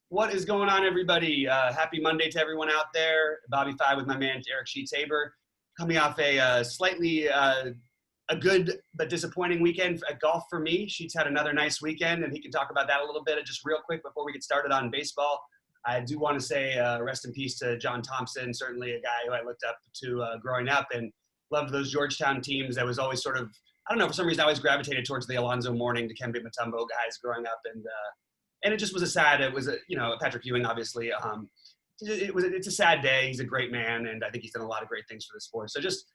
What is going on, everybody? Happy Monday to everyone out there. BobbyFi with my man Eric Sheets Haber, coming off a slightly a good but disappointing weekend at golf for me. Sheets had another nice weekend, and he can talk about that a little bit. Just real quick before we get started on baseball, I do want to say rest in peace to John Thompson, certainly a guy who I looked up to growing up and loved those Georgetown teams. That was always sort of, I don't know, for some reason I always gravitated towards the Alonzo Mourning, Dikembe Mutombo guys growing up, and it just was it was Patrick Ewing, obviously. It's a sad day. He's a great man, and I think he's done a lot of great things for the sport. So just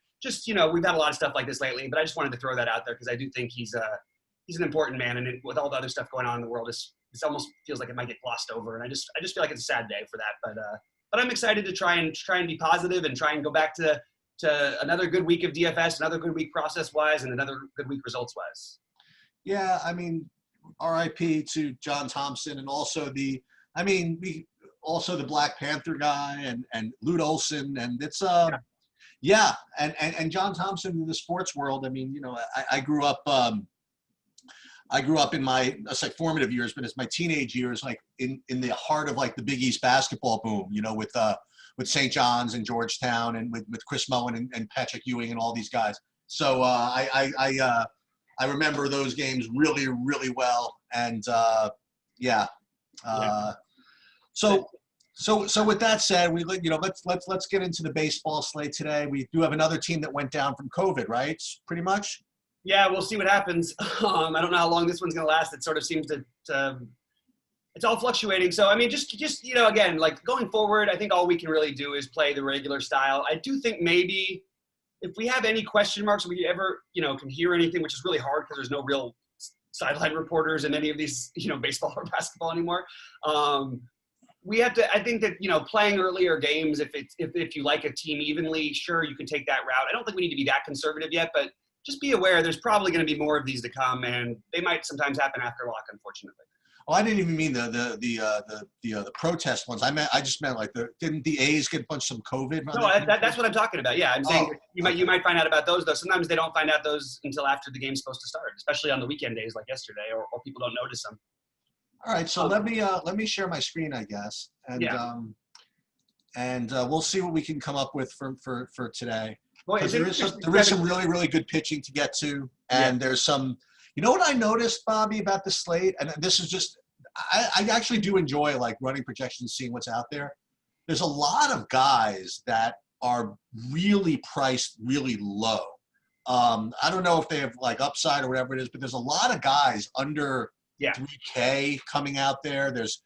we've had a lot of stuff like this lately, but I just wanted to throw that out there because I do think he's an important man, and with all the other stuff going on in the world, it almost feels like it might get glossed over, and I just feel like it's a sad day for that. But I'm excited to try and be positive and try and go back to another good week of DFS, another good week process-wise, and another good week results-wise. Yeah, I mean, RIP to John Thompson, and also the Black Panther guy and Lute Olson, and it's and John Thompson in the sports world. I mean, I grew up in my formative years, but it's my teenage years, like in the heart of like the Big East basketball boom, with St. John's and Georgetown, and with Chris Mullin and Patrick Ewing and all these guys. So I remember those games really, really well, and So with that said, let's get into the baseball slate today. We do have another team that went down from COVID, right? Pretty much. Yeah, we'll see what happens. I don't know how long this one's going to last. It sort of seems to it's all fluctuating. So I mean, just again, like going forward, I think all we can really do is play the regular style. I do think maybe if we have any question marks, we ever, can hear anything, which is really hard because there's no real sideline reporters in any of these, baseball or basketball anymore. We have to, I think that, playing earlier games, if you like a team evenly, sure, you can take that route. I don't think we need to be that conservative yet, but just be aware there's probably going to be more of these to come, and they might sometimes happen after lock, unfortunately. Oh, I didn't even mean the protest ones. I just meant like didn't the A's get a bunch of COVID? No, that's what I'm talking about. Yeah, I'm saying you might find out about those though. Sometimes they don't find out those until after the game's supposed to start, especially on the weekend days like yesterday, or people don't notice them. All right, so let me share my screen, I guess, and we'll see what we can come up with for today. Because there is some really, really good pitching to get to, and there's some. You know what I noticed, Bobby, about the slate, and this is just, I actually do enjoy like running projections, seeing what's out there. There's a lot of guys that are really priced really low. I don't know if they have like upside or whatever it is, but there's a lot of guys under 3K coming out there. There's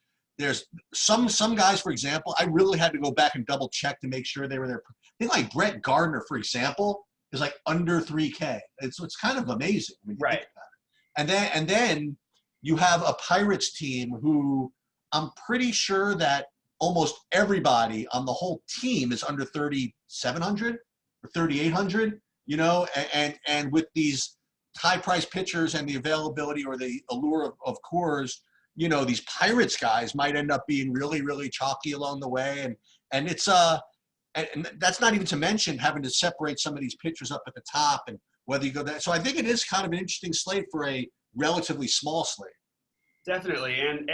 some guys, for example, I really had to go back and double check to make sure they were there. I think like Brett Gardner, for example, is like under 3K. It's kind of amazing when you think about it. And then you have a Pirates team who I'm pretty sure that almost everybody on the whole team is under 3,700 or 3,800, and with these high-priced pitchers and the availability or the allure of cores, these Pirates guys might end up being really, really chalky along the way. And it's and that's not even to mention having to separate some of these pitchers up at the top and whether you go that. So I think it is kind of an interesting slate for a relatively small slate. Definitely. And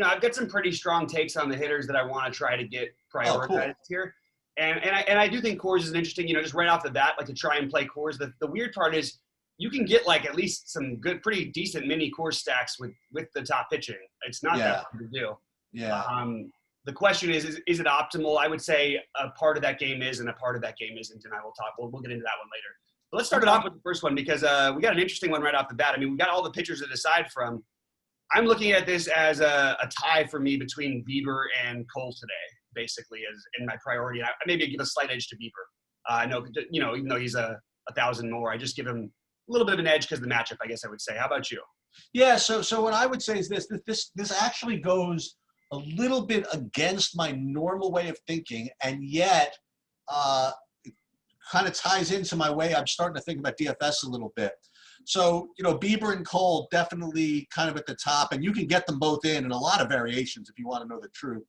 I've got some pretty strong takes on the hitters that I want to try to get prioritized here. And I do think cores is an interesting, just right off the bat, like to try and play cores. The weird part is you can get like at least some good, pretty decent mini core stacks with the top pitching. It's not that hard to do. Yeah. The question is it optimal? I would say a part of that game is and a part of that game isn't, and we'll get into that one later. But let's start it off with the first one because we got an interesting one right off the bat. I mean, we got all the pitchers to decide from. I'm looking at this as a tie for me between Bieber and Cole today, basically, as in my priority. I maybe give a slight edge to Bieber. I know, even though he's a 1,000 more, I just give him a little bit of an edge because of the matchup, I guess I would say. How about you? Yeah, so what I would say is this actually goes a little bit against my normal way of thinking, and yet it kind of ties into my way I'm starting to think about DFS a little bit. So, Bieber and Cole definitely kind of at the top, and you can get them both in a lot of variations if you want to know the truth.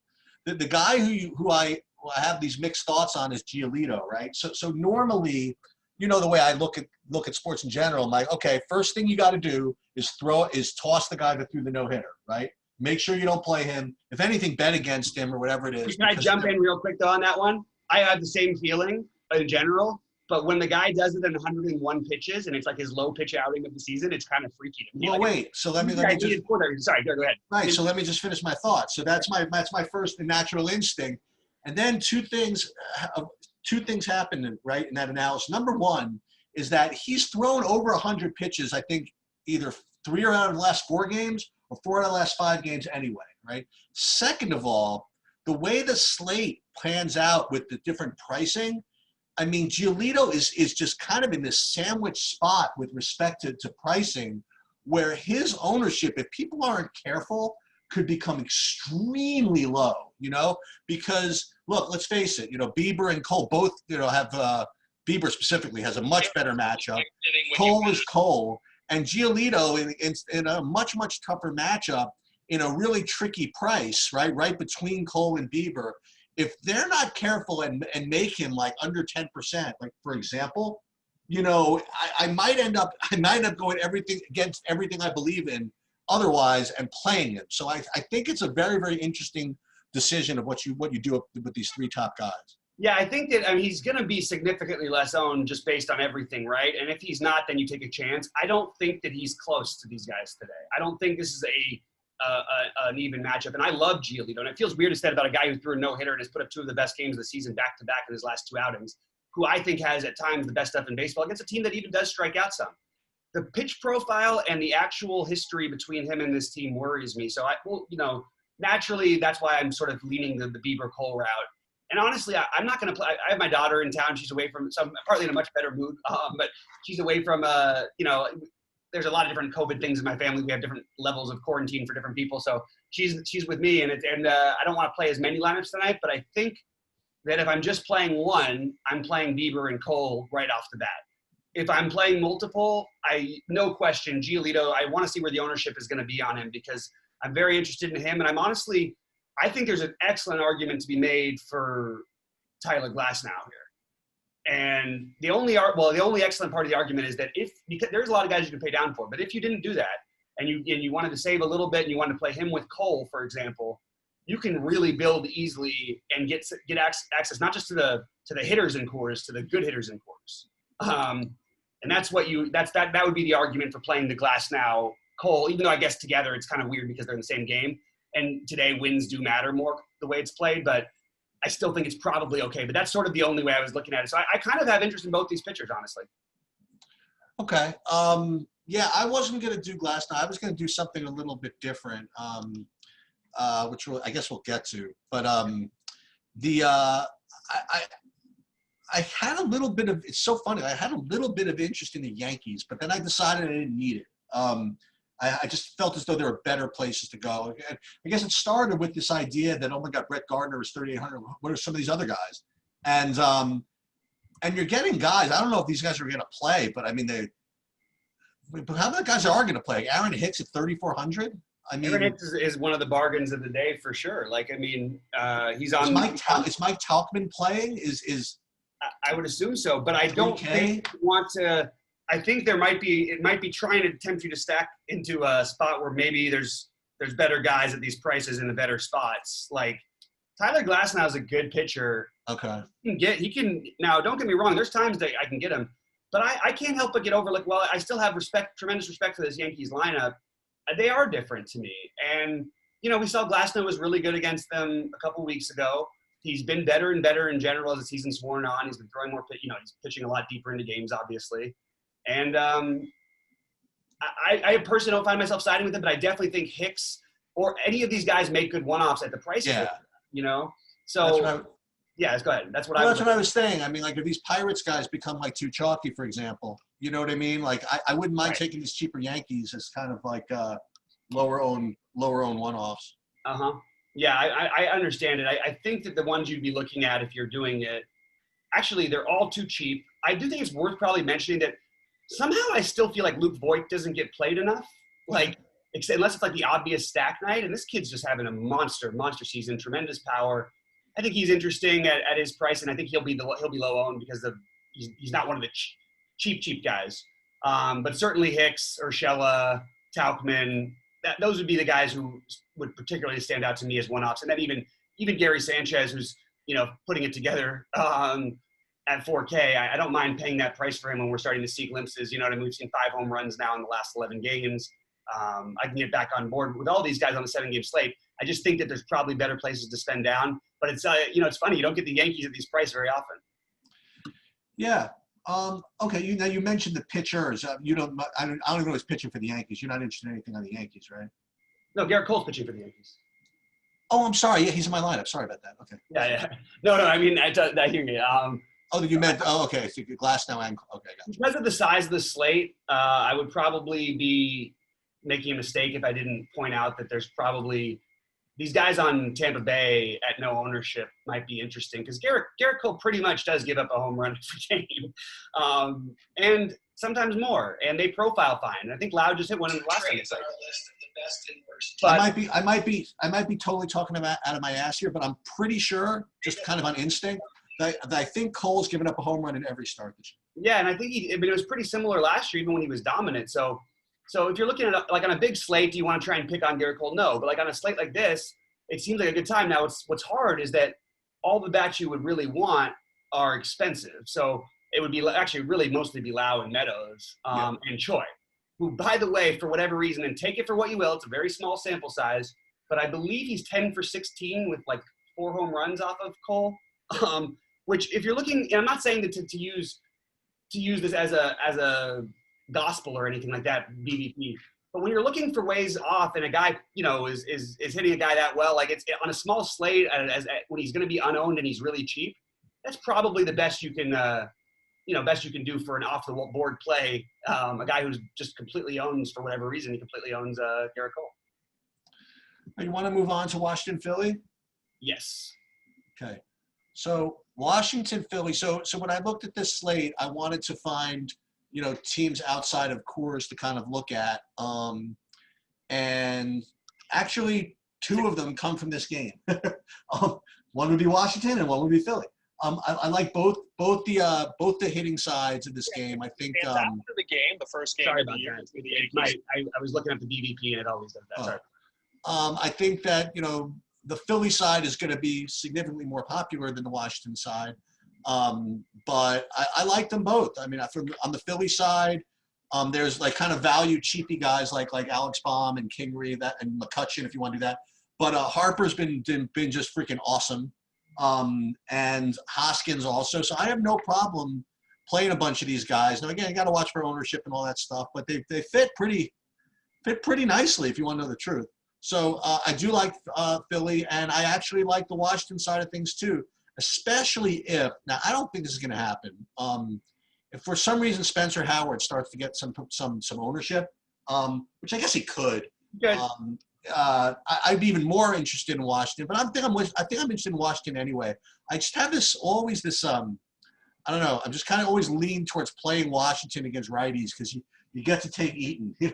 The guy who I have these mixed thoughts on is Giolito, right? So normally, the way I look at sports in general, I'm like, okay, first thing you got to do is toss the guy that threw the no-hitter, right? make sure you don't play him. If anything, bet against him or whatever it is. Can I jump in real quick, though, on that one? I have the same feeling in general, but when the guy does it in 101 pitches and it's like his low pitch outing of the season, it's kind of freaky to me. Well, like, wait. So let me just. Sorry, go ahead. Right. So let me just finish my thought. So that's my first natural instinct, and then two things happened right in that analysis. Number one is that he's thrown over 100 pitches. I think either 3 out of the last 4 games or 4 out of the last 5 games anyway. Right. Second of all, the way the slate plans out with the different pricing, I mean, Giolito is just kind of in this sandwich spot with respect to pricing, where his ownership, if people aren't careful, could become extremely low, because look, let's face it, Bieber and Cole both, have Bieber specifically has a much better matchup. Cole is Cole, and Giolito in a much, much tougher matchup in a really tricky price, right between Cole and Bieber. If they're not careful and make him like under 10%, like for example, I might end up going against everything I believe in otherwise and playing him. So I think it's a very, very interesting decision of what you do with these 3 top guys. Yeah, I think that he's going to be significantly less owned just based on everything, right? And if he's not, then you take a chance. I don't think that he's close to these guys today. I don't think this is an even matchup. And I love Giolito. And it feels weird to say about a guy who threw a no-hitter and has put up 2 of the best games of the season back-to-back in his last 2 outings, who I think has at times the best stuff in baseball against a team that even does strike out some. The pitch profile and the actual history between him and this team worries me. So naturally that's why I'm sort of leaning the Bieber Cole route. And honestly, I'm not going to play. I have my daughter in town. She's away from, so I'm partly in a much better mood, but she's away from, there's a lot of different COVID things in my family. We have different levels of quarantine for different people. So she's with me, and I don't want to play as many lineups tonight, but I think that if I'm just playing one, I'm playing Bieber and Cole right off the bat. If I'm playing multiple, no question, Giolito, I want to see where the ownership is going to be on him because I'm very interested in him. And I think there's an excellent argument to be made for Tyler Glasnow here. And the only excellent part of the argument is that because there's a lot of guys you can pay down for, but if you didn't do that and you wanted to save a little bit and you wanted to play him with Cole, for example, you can really build easily and get access not just to the hitters in cores, to the good hitters in cores. And that would be the argument for playing the Glasnow Cole, even though I guess together it's kind of weird because they're in the same game. And today wins do matter more the way it's played, but I still think it's probably okay. But that's sort of the only way I was looking at it. So I kind of have interest in both these pitchers, honestly. Okay. Yeah, I wasn't going to do Glasnow. I was going to do something a little bit different, which I guess we'll get to. But I had a little bit of – it's so funny. I had a little bit of interest in the Yankees, but then I decided I didn't need it. I just felt as though there were better places to go. And I guess it started with this idea that, oh my God, Brett Gardner is 3,800. What are some of these other guys? And you're getting guys. I don't know if these guys are going to play, but I mean, how many guys are going to play? Aaron Hicks at 3,400. I mean, Aaron Hicks is one of the bargains of the day for sure. He's on. Is Mike Tauchman playing? I would assume so, but I don't think you want to. I think it might be trying to tempt you to stack into a spot where maybe there's better guys at these prices in the better spots. Like Tyler Glasnow is a good pitcher. Okay. He can now. Don't get me wrong. There's times that I can get him, but I can't help but get over. I still have tremendous respect for this Yankees lineup. They are different to me, and we saw Glasnow was really good against them a couple weeks ago. He's been better and better in general as the season's worn on. He's been throwing more. He's pitching a lot deeper into games, obviously. And I personally don't find myself siding with him, but I definitely think Hicks or any of these guys make good one-offs at the price. Yeah. So yes, go ahead. That's what I was saying. I mean, like if these Pirates guys become like too chalky, for example, you know what I mean? Like I wouldn't mind taking these cheaper Yankees as kind of like lower own one-offs. Yeah, I understand it. I think that the ones you'd be looking at if you're doing it, actually, they're all too cheap. I do think it's worth probably mentioning that somehow I still feel like Luke Voigt doesn't get played enough. Unless it's like the obvious stack night. And this kid's just having a monster season, tremendous power. I think he's interesting at his price, and I think he'll be low owned because he's not one of the cheap guys. But certainly Hicks, Urshela, Tauchman, those would be the guys who would particularly stand out to me as one-offs. And then even Gary Sanchez, who's, putting it together at 4K, I don't mind paying that price for him when we're starting to see glimpses. You know what I mean? We've seen 5 home runs now in the last 11 games. I can get back on board with all these guys on the 7-game slate. I just think that there's probably better places to spend down. But it's, it's funny. You don't get the Yankees at these prices very often. Yeah. Okay. You mentioned the pitchers. I don't know who's pitching for the Yankees. You're not interested in anything on the Yankees, right? No, Garrett Cole's pitching for the Yankees. Oh, I'm sorry. Yeah, he's in my lineup. Sorry about that. Okay. Yeah. No. I mean, I hear you. You meant. Oh, okay. So Glass now and okay, gotcha. Because of the size of the slate, I would probably be making a mistake if I didn't point out that there's probably these guys on Tampa Bay at no ownership might be interesting because Garrett Cole pretty much does give up a home run every game, and sometimes more, and they profile fine. I think Loud just hit one in the last game. But I might be totally talking about out of my ass here, but I'm pretty sure, just kind of on instinct, that I think Cole's given up a home run in every start this year. Yeah, and I think it was pretty similar last year, even when he was dominant. So if you're looking at like on a big slate, do you want to try and pick on Garrett Cole? No, but like on a slate like this, it seems like a good time. Now, what's hard is that all the bats you would really want are expensive. So it would be actually really mostly be Lau and Meadows and Choi, who, by the way, for whatever reason, and take it for what you will, it's a very small sample size, but I believe he's 10 for 16 with like 4 home runs off of Cole. Which, if you're looking, and I'm not saying that to use this as a gospel or anything like that, BVP. But when you're looking for ways off, and a guy, is hitting a guy that well, like it's on a small slate, when he's going to be unowned and he's really cheap, that's probably the best you can, best you can do for an off the board play. A guy who's just completely owns, for whatever reason, he completely owns Garrett Cole. You want to move on to Washington, Philly? Yes. Okay. So Washington, Philly. So when I looked at this slate, I wanted to find, teams outside of Coors to kind of look at. And actually 2 of them come from this game. One would be Washington and one would be Philly. I like both the hitting sides of this game. I think after the game, the first game sorry of the about year, that. with the Yankees. I was looking at the BVP and it always does that. Sorry. I think that the Philly side is going to be significantly more popular than the Washington side, but I like them both. I mean, on the Philly side, there's like kind of value cheapy guys like Alex Baum and Kingery and McCutcheon if you want to do that. But Harper's been just freaking awesome. And Hoskins also. So I have no problem playing a bunch of these guys. Now, again, you got to watch for ownership and all that stuff, but they fit pretty nicely if you want to know the truth. So I do like Philly, and I actually like the Washington side of things too, especially if – now, I don't think this is going to happen. If for some reason Spencer Howard starts to get some ownership, which I guess he could, I'd be even more interested in Washington. But I think I'm interested in Washington anyway. I just have this I don't know. I'm just kind of always lean towards playing Washington against righties because you get to take Eaton. You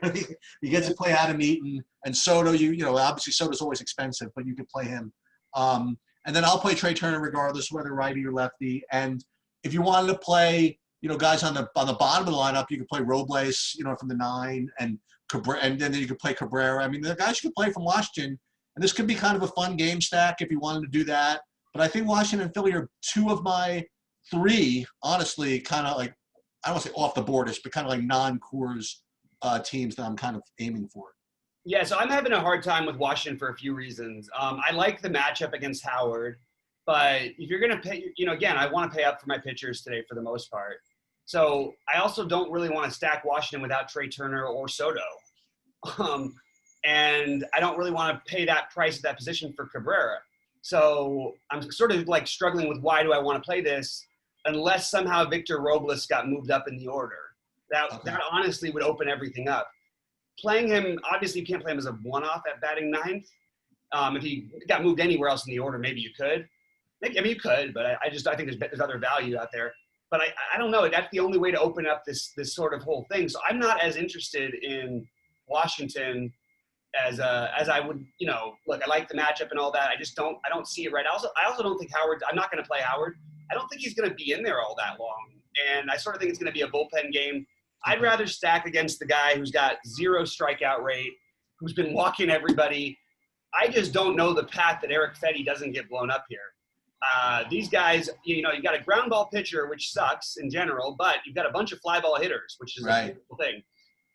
get to play Adam Eaton and Soto. Obviously Soto's always expensive, but you could play him. And then I'll play Trey Turner regardless whether righty or lefty. And if you wanted to play, guys on the bottom of the lineup, you could play Robles, from the 9 and Cabrera, and then you could play Cabrera. I mean, the guys you could play from Washington, and this could be kind of a fun game stack if you wanted to do that. But I think Washington and Philly are 2 of my 3, honestly, kind of like, I don't want to say off the boardish, but kind of like non-Coors teams that I'm kind of aiming for. Yeah, so I'm having a hard time with Washington for a few reasons. I like the matchup against Howard, but if you're going to pay, again, I want to pay up for my pitchers today for the most part. So I also don't really want to stack Washington without Trey Turner or Soto. And I don't really want to pay that price at that position for Cabrera. So I'm sort of like struggling with why do I want to play this unless somehow Victor Robles got moved up in the order. That honestly would open everything up. Playing him, obviously you can't play him as a one-off at batting 9th. If he got moved anywhere else in the order, maybe you could. You could, but I think there's other value out there. But I don't know. That's the only way to open up this sort of whole thing. So I'm not as interested in Washington as I would, look, I like the matchup and all that. I don't see it right. I also don't think Howard, I'm not going to play Howard. I don't think he's going to be in there all that long. And I sort of think it's going to be a bullpen game. I'd rather stack against the guy who's got 0 strikeout rate who's been walking everybody. I just don't know the path that Eric Fetty doesn't get blown up here. These guys, you got a ground ball pitcher, which sucks in general, but you've got a bunch of fly ball hitters, which is a beautiful thing.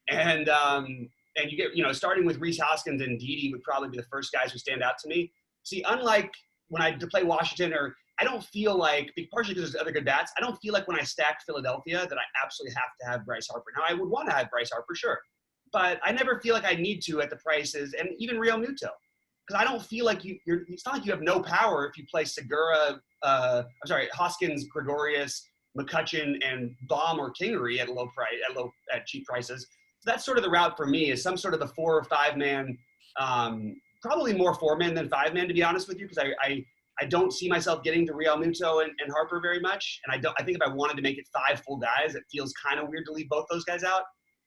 And you get, starting with Rhys Hoskins and Didi would probably be the first guys who stand out to me. See, unlike when I play Washington, or I don't feel like, partially because there's other good bats, I don't feel like when I stack Philadelphia that I absolutely have to have Bryce Harper. Now, I would want to have Bryce Harper, sure, but I never feel like I need to at the prices, and even Real Muto. Because I don't feel like it's not like you have no power if you play Segura, Hoskins, Gregorius, McCutchen, and Baum or Kingery at cheap prices. So that's sort of the route for me, is some sort of the 4 or 5 man, probably more 4 man than 5 man, to be honest with you, because I don't see myself getting to Real Muto and Harper very much. And I think if I wanted to make it 5 full guys, it feels kind of weird to leave both those guys out.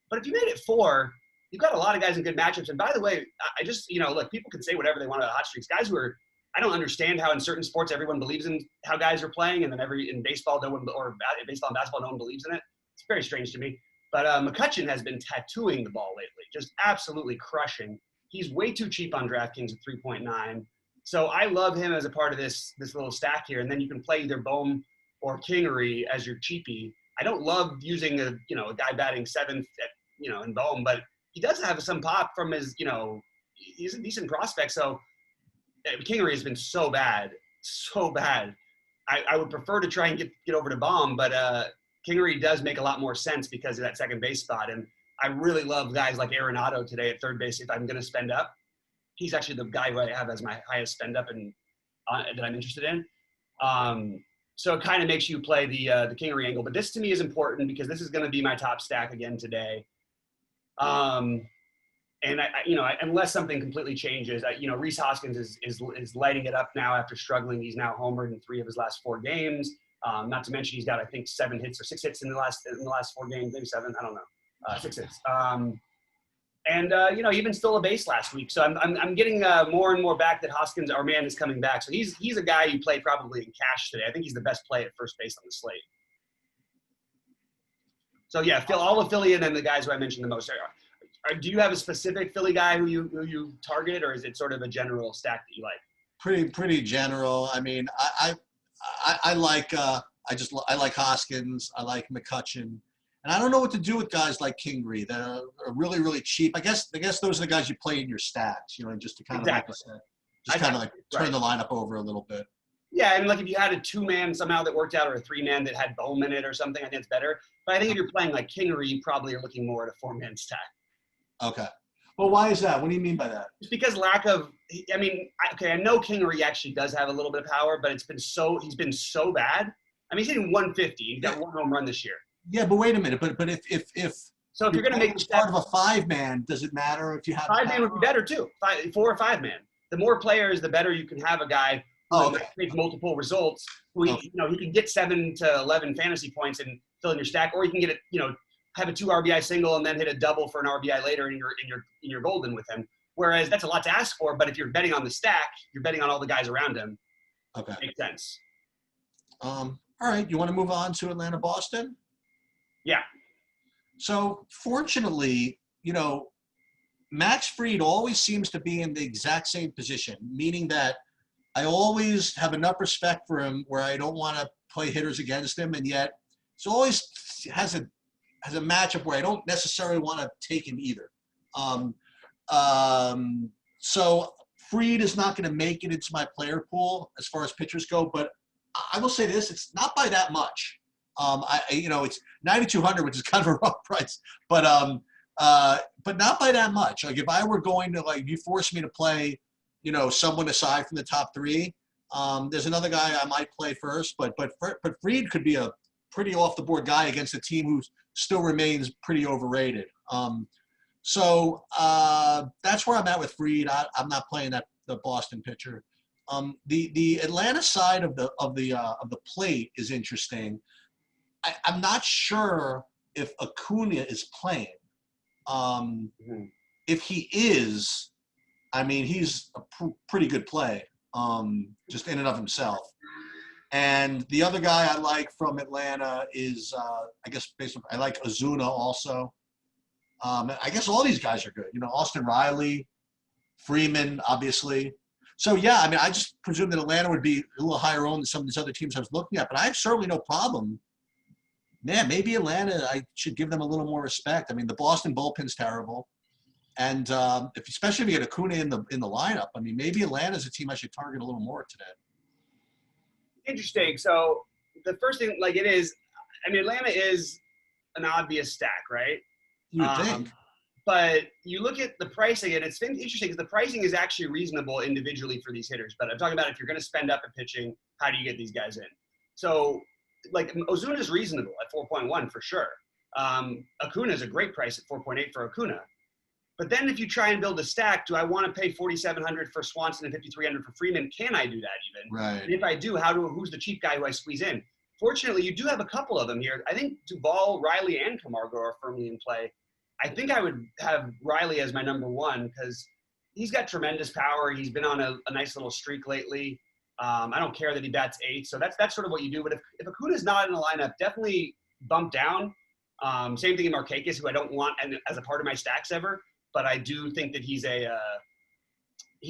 But if you made it 4, you've got a lot of guys in good matchups. And by the way, I just, look, people can say whatever they want about hot streaks. Guys who are, I don't understand how in certain sports everyone believes in how guys are playing, and then in baseball, no one, or baseball and basketball, no one believes in it. It's very strange to me. But McCutchen has been tattooing the ball lately, just absolutely crushing. He's way too cheap on DraftKings at 3.9. So I love him as a part of this little stack here. And then you can play either Bohm or Kingery as your cheapie. I don't love using a guy batting 7th in Bohm, but he does have some pop from his, he's a decent prospect. So Kingery has been so bad. I would prefer to try and get over to Baum, but Kingery does make a lot more sense because of that second base spot. And I really love guys like Arenado today at third base if I'm going to spend up. He's actually the guy who I have as my highest spend up and that I'm interested in. So it kind of makes you play the Kingery angle. But this to me is important because this is going to be my top stack again today. And unless something completely changes, Rhys Hoskins is lighting it up now after struggling. He's now homered in 3 of his last 4 games. Not to mention he's got, I think, 7 hits or 6 hits in the last 4 games, maybe 7. I don't know, 6 hits. He even stole a base last week. So I'm getting more and more back that Hoskins, our man, is coming back. So he's a guy you play probably in cash today. I think he's the best play at first base on the slate. So yeah, all of Philly and then the guys who I mentioned the most. Do you have a specific Philly guy who you target, or is it sort of a general stack that you like? Pretty general. I mean, I like Hoskins. I like McCutchen, and I don't know what to do with guys like Kingery that are really, really cheap. I guess those are the guys you play in your stacks, just to kind of turn the lineup over a little bit. Yeah, and like if you had a 2-man somehow that worked out, or a 3-man that had Bowman in it or something, I think it's better. But I think if you're playing like Kingery, you probably are looking more at a 4-man stack. Okay. Well, why is that? What do you mean by that? It's because I know Kingery actually does have a little bit of power, but he's been so bad. I mean, he's hitting 150. He's got 1 home run this year. Yeah, but wait a minute. But if you're going to make part of a 5-man, does it matter if you have 5-man would be better too? 4 or 5-man. The more players, the better you can have a guy who makes multiple results. Who he can get 7 to 11 fantasy points and fill in your stack, or you can get it, have a 2 RBI single and then hit a double for an RBI later and you're golden with him. Whereas that's a lot to ask for, but if you're betting on the stack, you're betting on all the guys around him. Okay. Makes sense. All right. You want to move on to Atlanta, Boston? Yeah. So fortunately, Max Fried always seems to be in the exact same position, meaning that I always have enough respect for him where I don't want to play hitters against him, and yet he always has a matchup where I don't necessarily want to take him either. So Fried is not going to make it into my player pool as far as pitchers go, but I will say this: it's not by that much. It's 9,200, which is kind of a rough price, but not by that much. Like if I were going to you force me to play, someone aside from the top 3, there's another guy I might play first, but Fried could be a pretty off the board guy against a team who still remains pretty overrated. So that's where I'm at with Fried. I'm not playing the Boston pitcher. The Atlanta side of the plate is interesting. I'm not sure if Acuna is playing. If he is, I mean, he's a pretty good play, just in and of himself. And the other guy I like from Atlanta is, I like Ozuna also. I guess all these guys are good. You know, Austin Riley, Freeman, obviously. So, yeah, I mean, I just presume that Atlanta would be a little higher owned than some of these other teams I was looking at. But I have certainly no problem. Man, maybe Atlanta, I should give them a little more respect. I mean, the Boston bullpen's terrible. And especially if you get Acuna in the lineup, I mean, maybe Atlanta's a team I should target a little more today. Interesting. So the first thing, like it is, I mean, Atlanta is an obvious stack, right? You would think. But you look at the pricing, and it's interesting because the pricing is actually reasonable individually for these hitters. But I'm talking about if you're going to spend up at pitching, how do you get these guys in? So, like, Ozuna is reasonable at 4.1 for sure. Acuna is a great price at 4.8 for Acuna. But then if you try and build a stack, do I want to pay $4,700 for Swanson and $5,300 for Freeman? Can I do that even? Right. And if I do, who's the cheap guy who I squeeze in? Fortunately, you do have a couple of them here. I think Duvall, Riley, and Camargo are firmly in play. I think I would have Riley as my number one because he's got tremendous power. He's been on a nice little streak lately. I don't care that he bats 8, so that's sort of what you do. But if Acuna's not in the lineup, definitely bump down. Same thing in Markakis, who I don't want as a part of my stacks ever. But I do think that he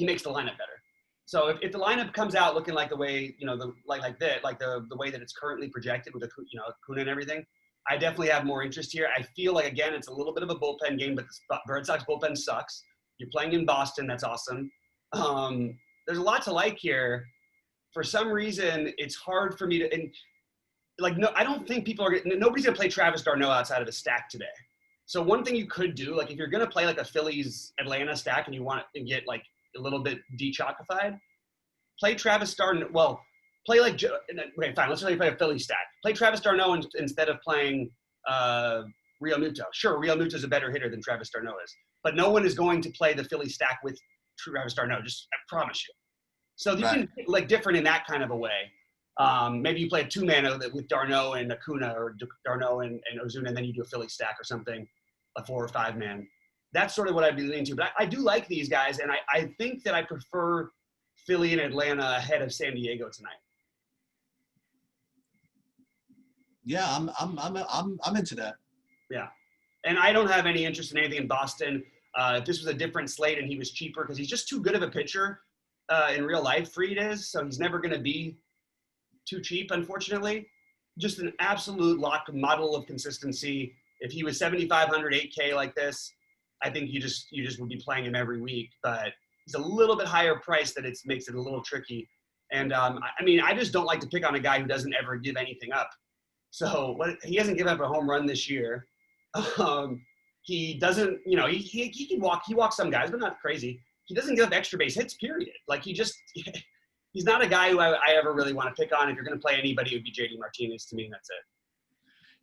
makes the lineup better. So if the lineup comes out looking like the way, you know, the way that it's currently projected with Acuna and everything, I definitely have more interest here. I feel like, again, it's a little bit of a bullpen game, but the Red Sox bullpen sucks. You're playing in Boston. That's awesome. There's a lot to like here. For some reason, it's hard for me to – and like, no, I don't think nobody's going to play Travis d'Arnaud outside of a stack today. So one thing you could do, like if you're going to play like a Phillies Atlanta stack and you want to get like a little bit de-chalkified, play Travis d'Arnaud. Well, play like – okay, fine. Let's say you play a Philly stack. Play Travis d'Arnaud instead of playing Real Muto. Sure, Real Muto is a better hitter than Travis d'Arnaud is. But no one is going to play the Philly stack with Travis d'Arnaud. I promise you. So you can like different in that kind of a way. Maybe you play a 2-man with d'Arnaud and Acuna or d'Arnaud and Ozuna, and then you do a Philly stack or something, a 4 or 5-man. That's sort of what I'd be leaning to. But I do like these guys, and I think that I prefer Philly and Atlanta ahead of San Diego tonight. Yeah, I'm into that. Yeah, and I don't have any interest in anything in Boston. If this was a different slate and he was cheaper, because he's just too good of a pitcher in real life, Fried is, so he's never going to be too cheap, unfortunately. Just an absolute model of consistency. If he was 7,500, 8K like this, I think you just would be playing him every week. But he's a little bit higher price that it makes it a little tricky. And I mean, I just don't like to pick on a guy who doesn't ever give anything up. So he hasn't given up a home run this year. He doesn't, you know, he can walk. He walks some guys, but not crazy. He doesn't give up extra base hits, period. Like he's not a guy who I ever really want to pick on. If you're going to play anybody, it would be JD Martinez to me, and that's it.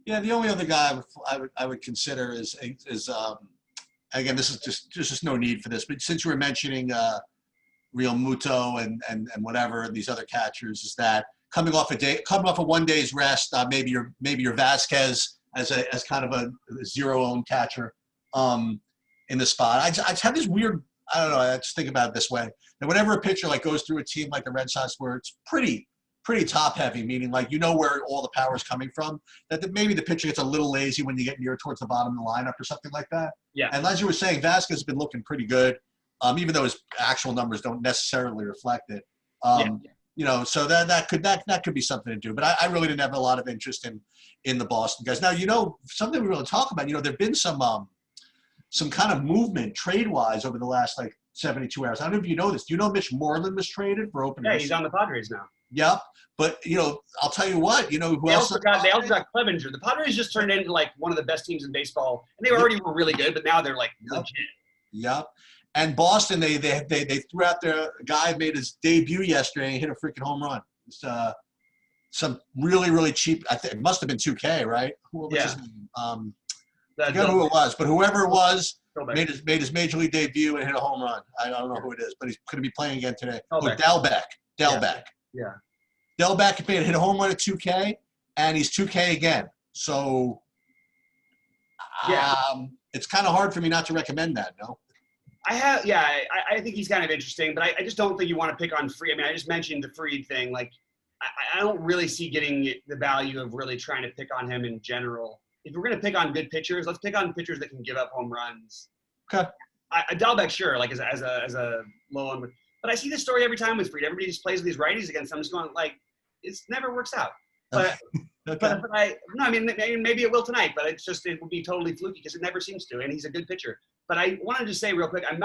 Yeah, the only other guy I would consider is again, this is just no need for this, but since you were mentioning Real Muto and whatever these other catchers, is that coming off a 1 day's rest, maybe your Vasquez as kind of a zero-owned catcher in the spot. I just have this weird. I don't know. I just think about it this way: that whenever a pitcher like goes through a team like the Red Sox, where it's pretty top heavy, meaning like you know where all the power is coming from, that maybe the pitcher gets a little lazy when you get near towards the bottom of the lineup or something like that. Yeah. And as you were saying, Vasquez has been looking pretty good, even though his actual numbers don't necessarily reflect it. You know, so that could be something to do. But I really didn't have a lot of interest in the Boston guys. Now, you know, something we really talk about. You know, there've been some kind of movement trade-wise over the last, like, 72 hours. I don't know if you know this. Do you know Mitch Moreland was traded for opening? Yeah, he's on the Padres now. Yep. But, you know, I'll tell you what, you know, who else? They also got Clevenger. The Padres just turned into, like, one of the best teams in baseball. And they already were really good, but now they're, like, legit. Yep. And Boston, they threw out their guy, made his debut yesterday and hit a freaking home run. It's, some really, really cheap, I think it must have been 2K, right? Who was his name? I forget who it was, but whoever it was made his major league debut and hit a home run. I don't know who it is, but he's going to be playing again today. Delbeck. Yeah. Delbeck hit a home run at 2K, and he's 2K again. So it's kind of hard for me not to recommend that, no? I think he's kind of interesting, but I just don't think you want to pick on Fried. I mean, I just mentioned the Fried thing. Like, I don't really see getting the value of really trying to pick on him in general. if we're going to pick on good pitchers, let's pick on pitchers that can give up home runs. Okay. Dalbec, sure, like as a low one, but I see this story every time with Fried. Everybody just plays with these righties against. I'm just going like, it never works out. But Okay. I mean, maybe it will tonight, but it will be totally fluky because it never seems to, and he's a good pitcher. But I wanted to say real quick, I'm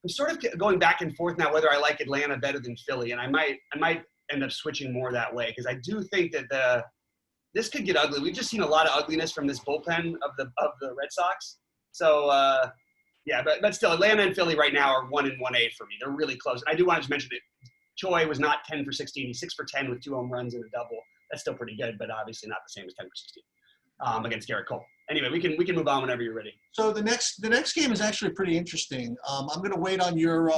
sort of going back and forth now whether I like Atlanta better than Philly, and I might end up switching more that way because I do think that this could get ugly. We've just seen a lot of ugliness from this bullpen of the Red Sox. So yeah, but still, Atlanta and Philly right now are 1 and 1A for me. They're really close. And I do want to mention that Choi was not 10 for 16. He's 6 for 10 with 2 home runs and a double. That's still pretty good, but obviously not the same as 10 for 16 against Garrett Cole. Anyway, we can move on whenever you're ready. So the next game is actually pretty interesting. I'm going to wait on your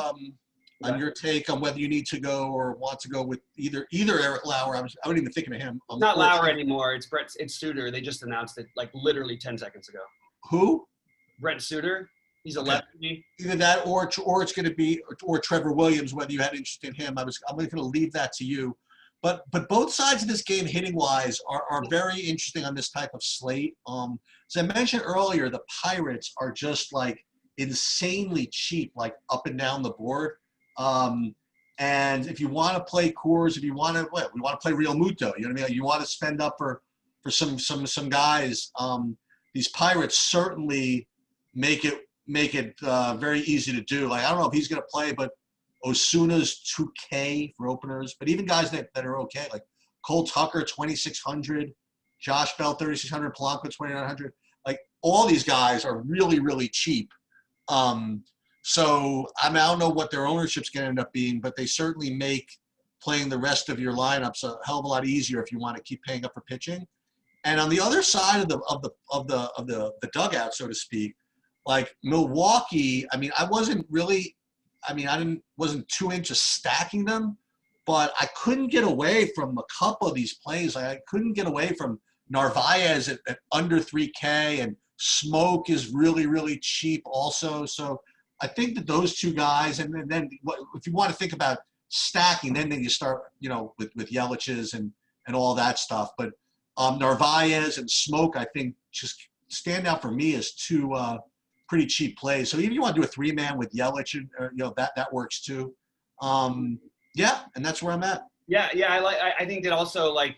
take on whether you need to go or want to go with either Eric Lauer. I wasn't even thinking of him. Not Lauer anymore. It's Suter. They just announced it like literally 10 seconds ago. Who? Brent Suter. He's a lefty. Either that or it's going to be or Trevor Williams. Whether you had interest in him, I'm going to leave that to you. But both sides of this game, hitting wise, are very interesting on this type of slate. As I mentioned earlier, the Pirates are just like insanely cheap, like up and down the board. And if you want to play Coors, if you want to, we want to play Real Muto. You know what I mean? You want to spend up for some guys. These Pirates certainly make it very easy to do. Like I don't know if he's going to play, but Osuna's 2K for openers, but even guys that are okay, like Cole Tucker, 2,600, Josh Bell, 3,600, Polanco, 2,900. Like all these guys are really, really cheap. So I don't know what their ownership's going to end up being, but they certainly make playing the rest of your lineups a hell of a lot easier if you want to keep paying up for pitching. And on the other side of the dugout, so to speak, like Milwaukee, I wasn't too into stacking them, but I couldn't get away from a couple of these plays. I couldn't get away from Narvaez at under 3K, and Smoke is really, really cheap also. So I think that those two guys, and then if you want to think about stacking, then you start, with Yelich's and all that stuff. But Narvaez and Smoke, I think, just stand out for me as two pretty cheap plays. So even if you want to do a 3-man with Yelich, that works too. Yeah, and that's where I'm at. Yeah. I think that also like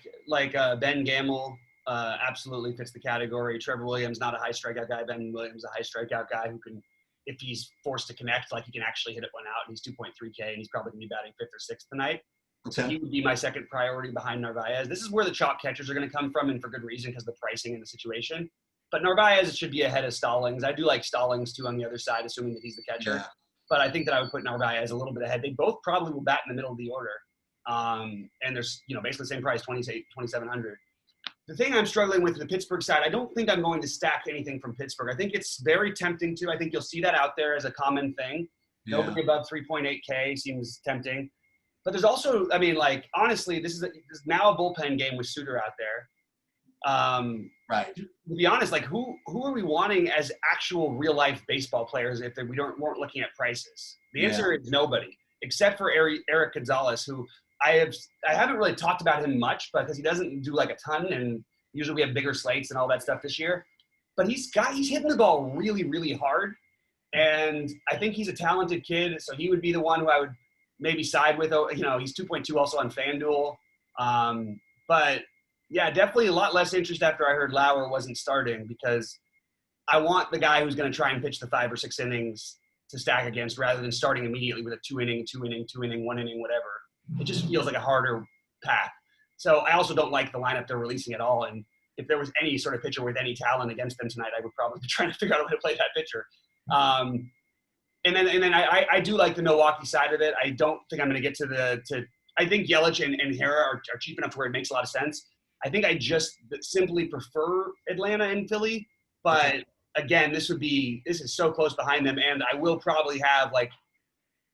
Ben Gamel absolutely fits the category. Trevor Williams, not a high strikeout guy. Ben Williams, a high strikeout guy who can, if he's forced to connect, like he can actually hit it one out. And he's 2.3K, and he's probably gonna be batting 5th or 6th tonight. Okay. So he would be my second priority behind Narvaez. This is where the chalk catchers are going to come from, and for good reason, because the pricing and the situation. But Narvaez should be ahead of Stallings. I do like Stallings too on the other side, assuming that he's the catcher. Yeah. But I think that I would put Narvaez a little bit ahead. They both probably will bat in the middle of the order. And there's, basically the same price, 2,700. The thing I'm struggling with the Pittsburgh side, I don't think I'm going to stack anything from Pittsburgh. I think it's very tempting to. I think you'll see that out there as a common thing. Yeah. Nobody above 3.8K seems tempting. But there's also, honestly, this is now a bullpen game with Suter out there. Right. To be honest, who are we wanting as actual real life baseball players if we weren't looking at prices? The answer is nobody, except for Eric Gonzalez, who I haven't really talked about him much because he doesn't do a ton, and usually we have bigger slates and all that stuff this year. But he's hitting the ball really, really hard, and I think he's a talented kid, so he would be the one who I would maybe side with. He's 2.2 also on FanDuel, but. Yeah, definitely a lot less interest after I heard Lauer wasn't starting, because I want the guy who's going to try and pitch the 5 or 6 innings to stack against rather than starting immediately with a 2-inning, 1 inning, whatever. It just feels like a harder path. So I also don't like the lineup they're releasing at all. And if there was any sort of pitcher with any talent against them tonight, I would probably be trying to figure out a way to play that pitcher. And then I do like the Milwaukee side of it. I don't think I'm going to get to I think Yelich and Hera are cheap enough to where it makes a lot of sense. I think I just simply prefer Atlanta and Philly, but again, this is so close behind them, and I will probably have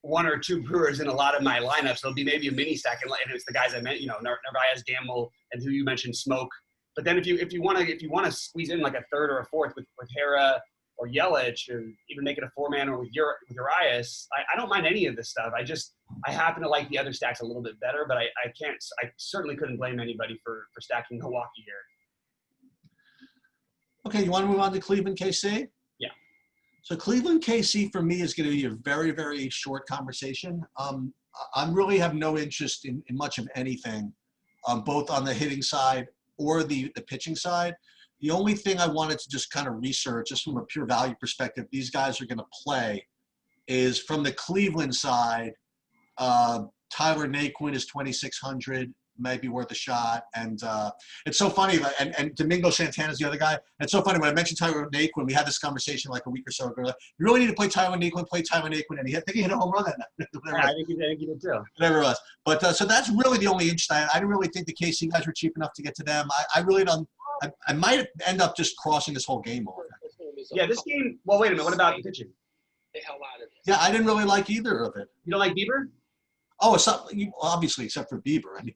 1 or 2 Brewers in a lot of my lineups. There'll be maybe a mini stack, and it's the guys I meant, Narvaez, Gamble, and who you mentioned, Smoke. But then if you want to squeeze in a 3rd or a 4th with Hera or Yelich, or even make it a 4-man or with Urias, I don't mind any of this stuff. I happen to like the other stacks a little bit better, but I certainly couldn't blame anybody for stacking Milwaukee here. Okay, you want to move on to Cleveland KC? Yeah. So Cleveland KC for me is going to be a very, very short conversation. I really have no interest in much of anything, both on the hitting side or the pitching side. The only thing I wanted to just kind of research, just from a pure value perspective, these guys are going to play, is from the Cleveland side. Tyler Naquin is 2,600, might be worth a shot. And it's so funny, and Domingo Santana is the other guy. It's so funny, when I mentioned Tyler Naquin, we had this conversation like a week or so ago. Like, you really need to play Tyler Naquin, and I think he hit a home run that night. Yeah, I think he did too. Whatever it was. But so that's really the only interest I didn't really think the KC guys were cheap enough to get to them. I really don't. I might end up just crossing this whole game off. Yeah, this game. Well, wait a minute. What about the pitching? The hell out of it. Yeah, I didn't really like either of it. You don't like Bieber? Oh, it's not, obviously, except for Bieber. I mean,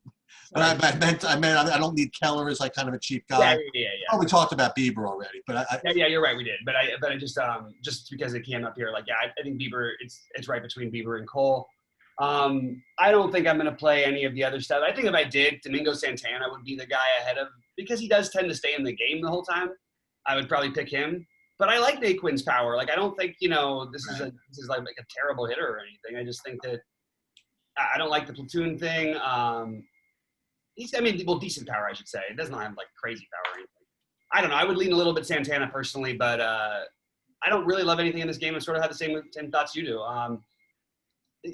but I meant I don't need Keller as like kind of a cheap guy. Yeah. Oh, we talked about Bieber already, but yeah, you're right, we did. But I just because it came up here, like, yeah, I think Bieber. It's right between Bieber and Cole. I don't think I'm going to play any of the other stuff. I think if I did, Domingo Santana would be the guy ahead of, because he does tend to stay in the game the whole time. I would probably pick him. But I like Naquin's power. Like, I don't think, this is like a terrible hitter or anything. I just think that I don't like the platoon thing. Decent power, I should say. It doesn't have like crazy power or anything. I don't know. I would lean a little bit Santana personally, but I don't really love anything in this game. I sort of have the same thoughts you do.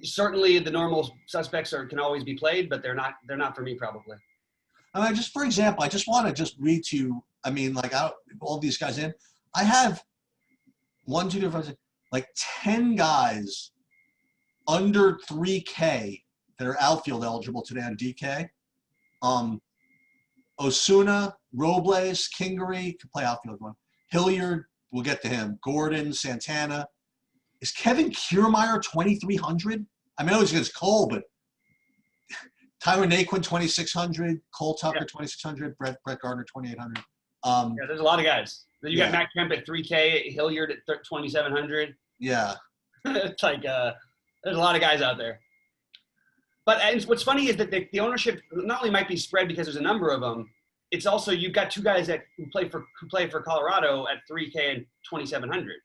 Certainly, the normal suspects can always be played, but they're not for me probably. I mean, just for example, I just want to read to you. I mean, like all these guys in. I have 1, 2, 3, 4, 6, like 10 guys under 3K that are outfield eligible today on DK. Osuna, Robles, Kingery can play outfield one. Hilliard, we'll get to him. Gordon, Santana. Is Kevin Kiermaier 2,300? I mean, I know he's against Cole, but Tyler Naquin 2,600, Cole Tucker 2,600, Brett Gardner 2,800. Yeah, there's a lot of guys. You got Matt Kemp at 3K, Hilliard at 2,700. Yeah. It's like there's a lot of guys out there. But what's funny is that the ownership not only might be spread because there's a number of them, it's also you've got two guys who play for Colorado at 3K and 2,700.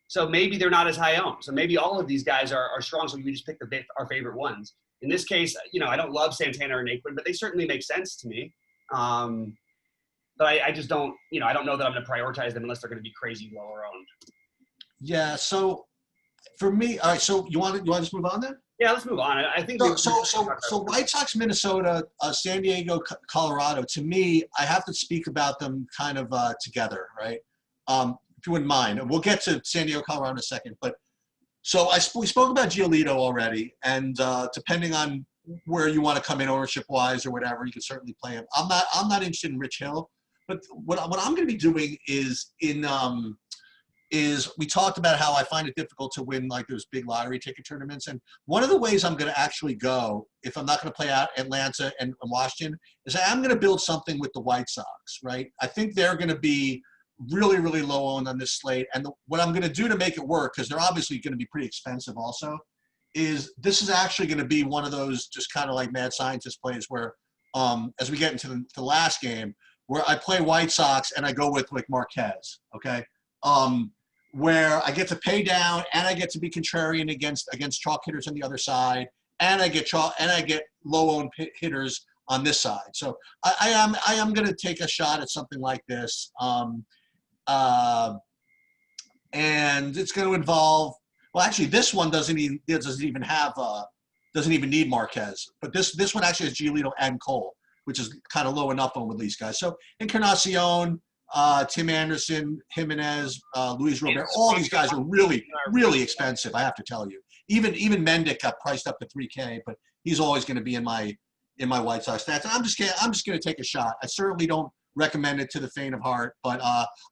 So maybe they're not as high owned. So maybe all of these guys are strong. So we just pick our favorite ones. In this case, I don't love Santana or Naquin, but they certainly make sense to me. But I just don't, I don't know that I'm going to prioritize them unless they're going to be crazy lower owned. Yeah. So for me, all right. So you want to just move on then? Yeah, let's move on. I think so White Sox, Minnesota, San Diego, Colorado. To me, I have to speak about them kind of together, right? If you wouldn't mind, we'll get to San Diego, Colorado in a second. But so we spoke about Giolito already, and depending on where you want to come in ownership wise or whatever, you can certainly play him. I'm not interested in Rich Hill, but what I'm going to be doing is we talked about how I find it difficult to win like those big lottery ticket tournaments. And one of the ways I'm going to actually go, if I'm not going to play out Atlanta and Washington, is I'm going to build something with the White Sox, right? I think they're going to be really, really low owned on this slate. And what I'm going to do to make it work, because they're obviously going to be pretty expensive also, is this is actually going to be one of those just kind of like mad scientist plays where as we get into the last game, where I play White Sox and I go with like Marquez, okay? Where I get to pay down and I get to be contrarian against chalk hitters on the other side, and I get low-owned hitters on this side. So I am going to take a shot at something like this, and it's going to involve. Well, actually, this one doesn't even need Marquez, but this one actually has Giolito and Cole, which is kind of low enough on with these guys. So Encarnacion, Tim Anderson, Jimenez, Luis Robert, all these guys are really, really expensive, I have to tell you. Even Mendick got priced up to 3K, but he's always going to be in my White Sox stats. And I'm just going to take a shot. I certainly don't recommend it to the faint of heart, but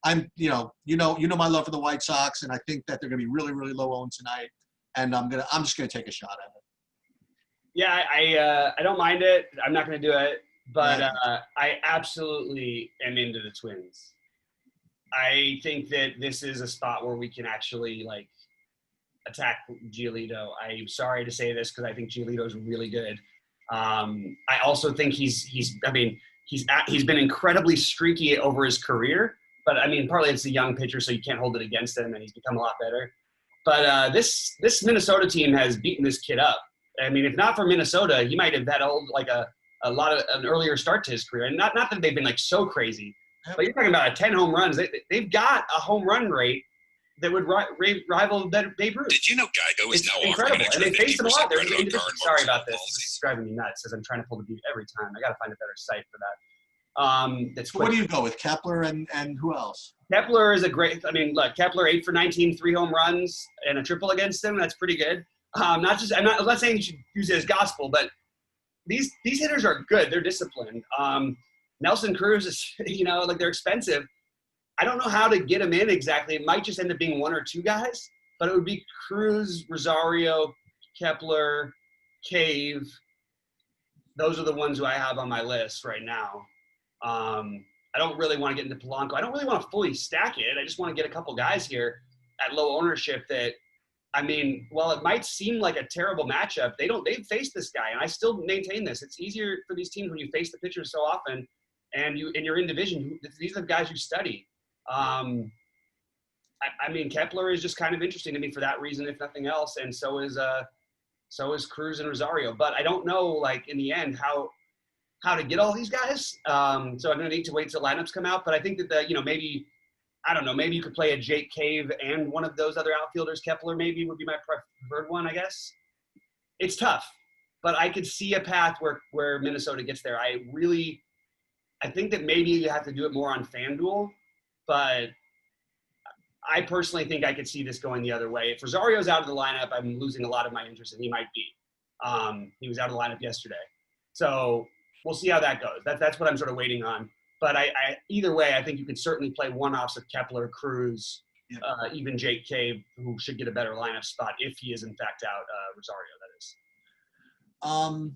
I'm my love for the White Sox, and I think that they're going to be really, really low owned tonight, and I'm just going to take a shot at it. Yeah, I don't mind it. I'm not going to do it. But I absolutely am into the Twins. I think that this is a spot where we can actually like attack Giolito. I'm sorry to say this because I think Giolito is really good. I also think he's been incredibly streaky over his career, But I mean, partly it's a young pitcher, so you can't hold it against him, and he's become a lot better. But this Minnesota team has beaten this kid up. I mean, if not for Minnesota, he might have had an earlier start to his career. And not that they've been like so crazy, but you're talking about 10 home runs. They've got a home run rate that would rival Babe Ruth. Did you know Geico is now incredible. offering And they face them a lot. Sorry about this. policies? It's driving me nuts as I'm trying to pull the beat every time. I got to find a better site for that. So what do you go with, Kepler and who else? Kepler is a great. I mean, look, Kepler 8 for 19, 3 home runs and a triple against him. That's pretty good. I'm not saying you should use it as gospel, but these hitters are good. They're disciplined. Nelson Cruz is, they're expensive. I don't know how to get them in exactly. It might just end up being 1 or 2 guys, but it would be Cruz, Rosario, Kepler, Cave. Those are the ones who I have on my list right now. I don't really want to get into Polanco. I don't really want to fully stack it. I just want to get a couple guys here at low ownership that, I mean, while it might seem like a terrible matchup, they've faced this guy, and I still maintain this. It's easier for these teams when you face the pitchers so often, and you're in division. These are the guys you study. I mean, Kepler is just kind of interesting to me for that reason, if nothing else, and so is Cruz and Rosario. But I don't know, like, in the end, how to get all these guys. So I'm going to need to wait till lineups come out. But I think that, maybe, I don't know, maybe you could play a Jake Cave and one of those other outfielders. Kepler maybe would be my preferred one, I guess. It's tough, but I could see a path where Minnesota gets there. I think that maybe you have to do it more on FanDuel, but I personally think I could see this going the other way. If Rosario's out of the lineup, I'm losing a lot of my interest, and he might be. He was out of the lineup yesterday. So we'll see how that goes. That's what I'm sort of waiting on. But either way, I think you could certainly play one-offs of Kepler, Cruz, even Jake Cave, who should get a better lineup spot if he is in fact out. Rosario, that is.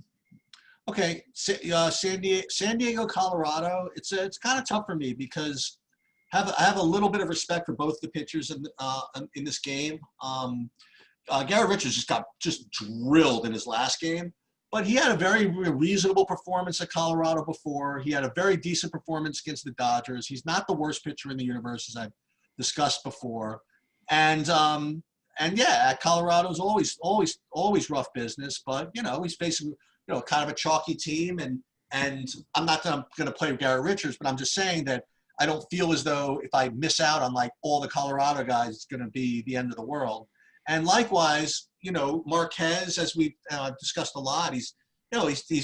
Okay, San Diego, Colorado. It's kind of tough for me because I have a little bit of respect for both the pitchers in this game. Garrett Richards just got drilled in his last game. But he had a very reasonable performance at Colorado before. He had a very decent performance against the Dodgers. He's not the worst pitcher in the universe, as I've discussed before. And at Colorado's always rough business. But he's facing kind of a chalky team. And I'm not going to play with Garrett Richards, but I'm just saying that I don't feel as though if I miss out on like all the Colorado guys, it's going to be the end of the world. And likewise, Marquez, as we discussed a lot, he's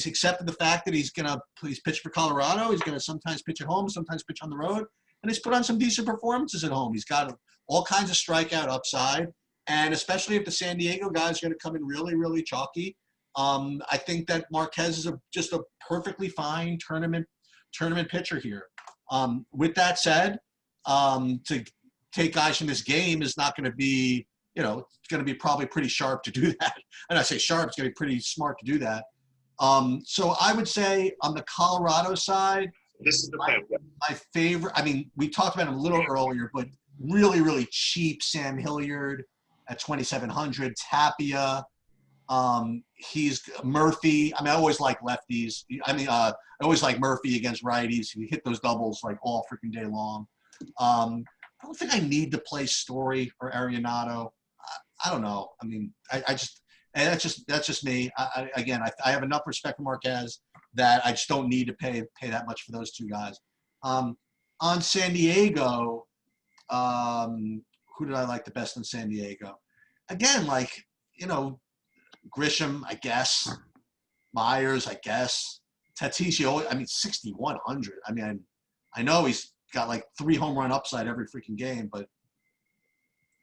accepted the fact that he's pitch for Colorado. He's going to sometimes pitch at home, sometimes pitch on the road, and he's put on some decent performances at home. He's got all kinds of strikeout upside, and especially if the San Diego guys are going to come in really, really chalky, I think that Marquez is just a perfectly fine tournament pitcher here. With that said, to take guys from this game is not going to be. It's going to be probably pretty sharp to do that. And I say sharp, it's going to be pretty smart to do that. So I would say on the Colorado side, This is the plan. my favorite, I mean, we talked about him a little earlier, but really, really cheap Sam Hilliard at 2,700. Tapia. He's Murphy. I mean, I always like lefties. I always like Murphy against righties. He hit those doubles like all freaking day long. I don't think I need to play Story or Arenado. I don't know. I mean, that's just me. I have enough respect for Marquez that I just don't need to pay that much for those two guys. On San Diego, who did I like the best in San Diego? Again, Grisham, I guess. Myers, I guess. Tatis, 6,100. I mean, I know he's got like 3 home run upside every freaking game, but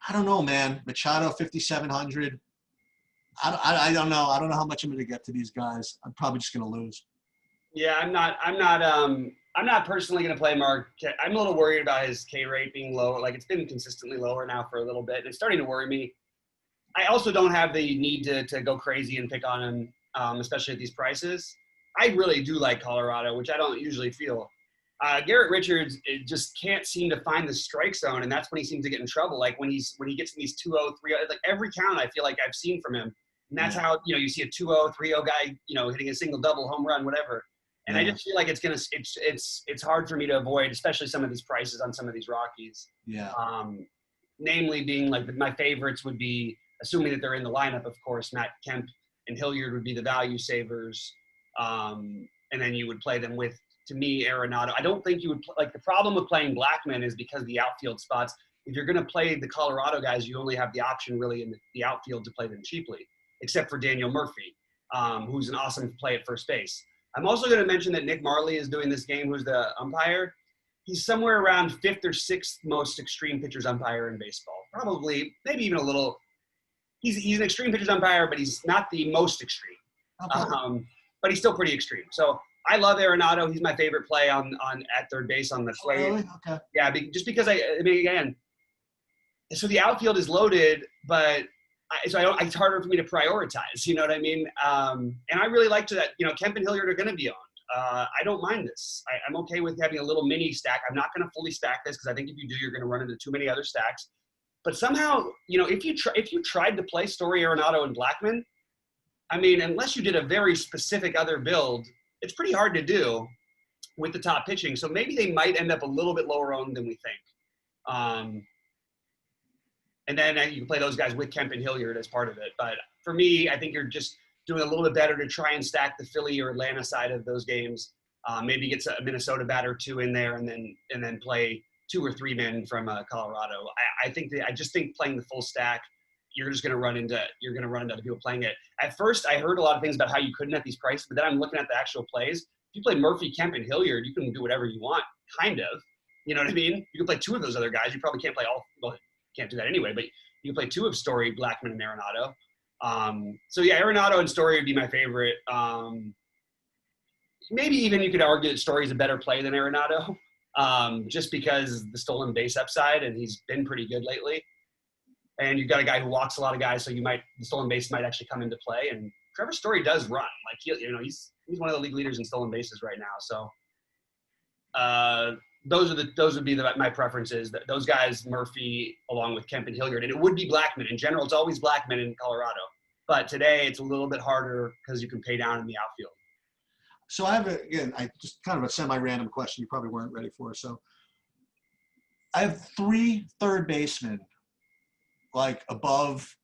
I don't know, man. Machado, 5,700. I don't know. I don't know how much I'm going to get to these guys. I'm probably just going to lose. Yeah, I'm not personally going to play Mark. I'm a little worried about his K rate being low. Like, it's been consistently lower now for a little bit. And it's starting to worry me. I also don't have the need to go crazy and pick on him, especially at these prices. I really do like Colorado, which I don't usually feel. Garrett Richards just can't seem to find the strike zone, and that's when he seems to get in trouble. Like when he gets in these 2-0, 3-0, like every count I feel like I've seen from him. And that's how, you see a 2-0, 3-0 guy, hitting a single, double, home run, whatever. And I just feel like it's hard for me to avoid, especially some of these prices on some of these Rockies. Yeah. Namely being like my favorites would be, assuming that they're in the lineup, of course, Matt Kemp and Hilliard would be the value savers. And then you would play them with, to me, Arenado. I don't think you would like the problem with playing Blackman is because of the outfield spots. If you're going to play the Colorado guys, you only have the option really in the outfield to play them cheaply, except for Daniel Murphy, who's an awesome play at first base. I'm also going to mention that Nick Marley is doing this game, who's the umpire. He's somewhere around 5th or 6th most extreme pitchers umpire in baseball. Probably, maybe even a little. He's an extreme pitchers umpire, but he's not the most extreme. Okay. But he's still pretty extreme. So I love Arenado. He's my favorite play on at third base on the slate. Really? Okay. Yeah, just because I mean, again, so the outfield is loaded, but it's harder for me to prioritize. You know what I mean? And I really like that. Kemp and Hilliard are going to be owned. I don't mind this. I'm okay with having a little mini stack. I'm not going to fully stack this because I think if you do, you're going to run into too many other stacks. But somehow, if you tried to play Story, Arenado, and Blackman, I mean, unless you did a very specific other build, it's pretty hard to do with the top pitching. So maybe they might end up a little bit lower owned than we think. And then you can play those guys with Kemp and Hilliard as part of it. But for me, I think you're just doing a little bit better to try and stack the Philly or Atlanta side of those games. Maybe get a Minnesota bat or two in there, and then play 2 or 3 men from Colorado. I just think playing the full stack, you're going to run into other people playing it. At first, I heard a lot of things about how you couldn't at these prices, but then I'm looking at the actual plays. If you play Murphy, Kemp, and Hilliard, you can do whatever you want, kind of. You know what I mean? You can play 2 of those other guys. You probably can't play all. Well, can't do that anyway, but you can play 2 of Story, Blackman, and Arenado. So yeah, Arenado and Story would be my favorite. Maybe even you could argue that Story is a better play than Arenado, just because the stolen base upside, and he's been pretty good lately. And you've got a guy who walks a lot of guys, so the stolen base might actually come into play. And Trevor Story does run, like he's one of the league leaders in stolen bases right now. So those would be my preferences. Those guys, Murphy, along with Kemp and Hilliard, and it would be Blackman. In general, it's always Blackman in Colorado, but today it's a little bit harder because you can pay down in the outfield. So I have just kind of a semi-random question you probably weren't ready for. So I have 3 third basemen, like above,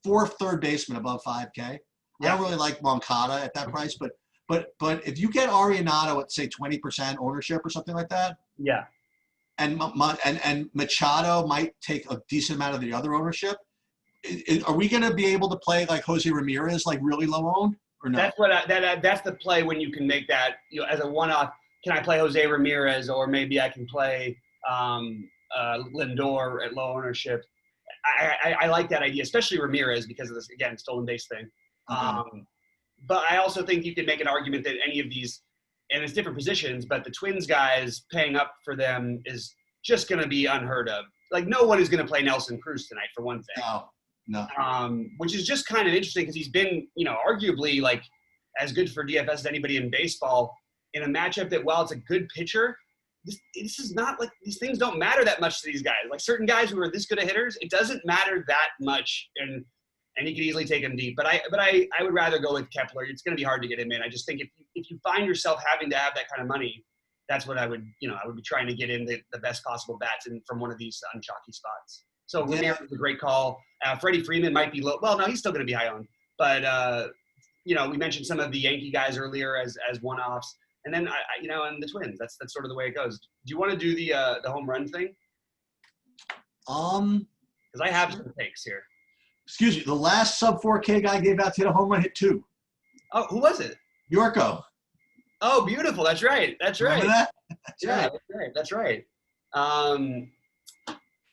4 third basemen above 5K. Yeah. I don't really like Moncada at that price, but if you get Arenado at say 20% ownership or something like that, yeah, and Machado might take a decent amount of the other ownership, are we going to be able to play like Jose Ramirez, like really low owned, or no? That's the play when you can make that as a one-off. Can I play Jose Ramirez, or maybe I can play Lindor at low ownership? I like that idea, especially Ramirez because of this stolen base thing. Okay. But I also think you could make an argument that any of these, and it's different positions, but the Twins guys paying up for them is just going to be unheard of. Like no one is going to play Nelson Cruz tonight for one thing. No. Which is just kind of interesting because he's been, arguably like as good for DFS as anybody in baseball in a matchup that while it's a good pitcher, this is not like these things don't matter that much to these guys. Like certain guys who are this good at hitters, it doesn't matter that much, and he could easily take him deep. But I would rather go with Kepler. It's going to be hard to get him in. I just think if you find yourself having to have that kind of money, that's what I would be trying to get in the best possible bats from one of these unchalky spots. So Ramirez is a great call. Freddie Freeman might be low. Well, no, he's still going to be high owned. But we mentioned some of the Yankee guys earlier as one-offs, and then and the Twins. That's sort of the way it goes. Do you want to do the home run thing? Because I have some takes here. Excuse me. The last sub 4K guy gave out to hit a home run, hit 2. Oh, who was it? Yorko. Oh, beautiful. That's right. Remember that? That's right.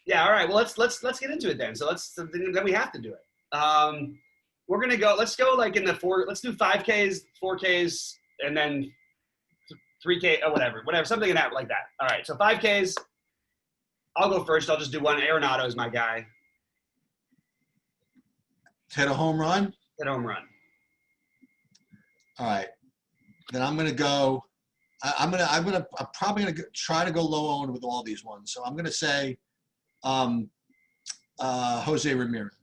Yeah. All right. Well, let's get into it then. So then we have to do it. We're gonna go. Let's go like in the 4. Let's do 5Ks, 4Ks, and then 3K or whatever, something like that. All right. So 5Ks. I'll go first. I'll just do one. Arenado is my guy. Hit a home run? Hit a home run. All right. Then I'm going to go I'm probably going to try to go low owned with all these ones. So I'm going to say Jose Ramirez.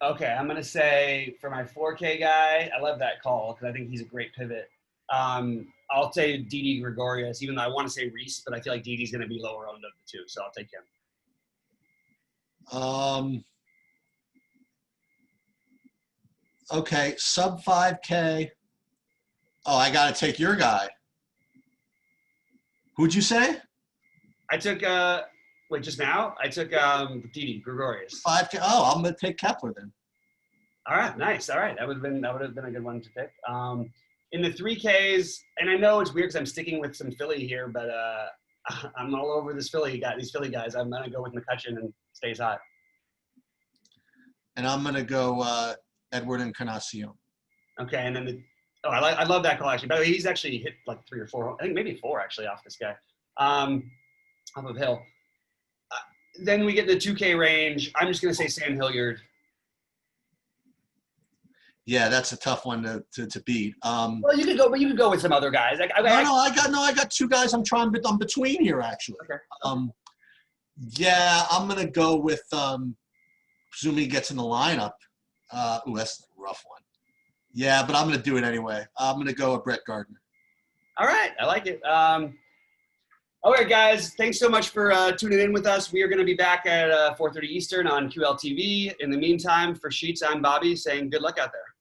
Okay, I'm gonna say for my 4K guy, I love that call because I think he's a great pivot. I'll say Didi Gregorius, even though I want to say Reese, but I feel like Didi's gonna be lower owned of the two, so I'll take him. Okay, sub 5K. Oh, I got to take your guy. Who'd you say? I took wait, just now? I took Didi Gregorius. 5K. Oh, I'm gonna take Kepler then. All right, nice. All right, that would have been a good one to pick. In the 3Ks, and I know it's weird because I'm sticking with some Philly here, but I'm all over these Philly guys. I'm gonna go with McCutcheon and stays hot. And I'm gonna go Edward Encarnacion. Okay, and then I love that call actually. By the way, he's actually hit like 3 or 4, I think maybe 4 actually off this guy, off of Hill. Then we get the 2K range. I'm just gonna say Sam Hilliard. Yeah, that's a tough one to beat. Well, you could go with some other guys. I got two guys. I'm between here actually. Okay. Yeah, I'm gonna go with presuming he gets in the lineup. Ooh, that's a rough one. Yeah, but I'm gonna do it anyway. I'm gonna go with Brett Gardner. All right, I like it. All right, guys, thanks so much for tuning in with us. We are going to be back at 4:30 Eastern on QLTV. In the meantime, for Sheets, I'm Bobby saying good luck out there.